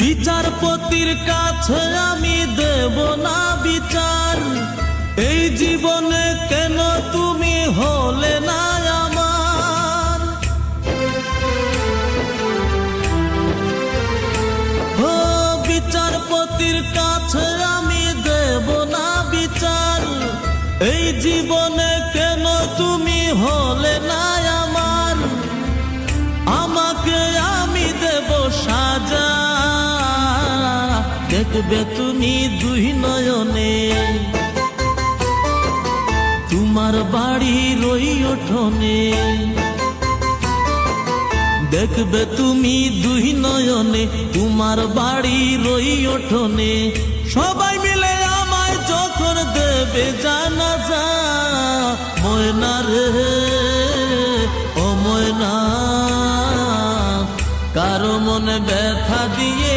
বিচারপতির কাছে আমি দেব না বিচার, এই জীবনে কেন তুমি হলে না আমার। ও বিচারপতির কাছে আমি দেব না বিচার, এই জীবনে কেন তুমি হলে না আমার। আমাকে আমি দেব সাজা, দেখবে তুমি দুই নয়নে, তোমার বাড়ির ওই উঠোনে। দেখবে তুমি দুই নয়নে, তোমার বাড়ির ওই উঠোনে। সবাই মিলে আমায় যখন দেবে জানাজা, ময়না রে ও ময়না, কারো মনে ব্যথা দিয়ে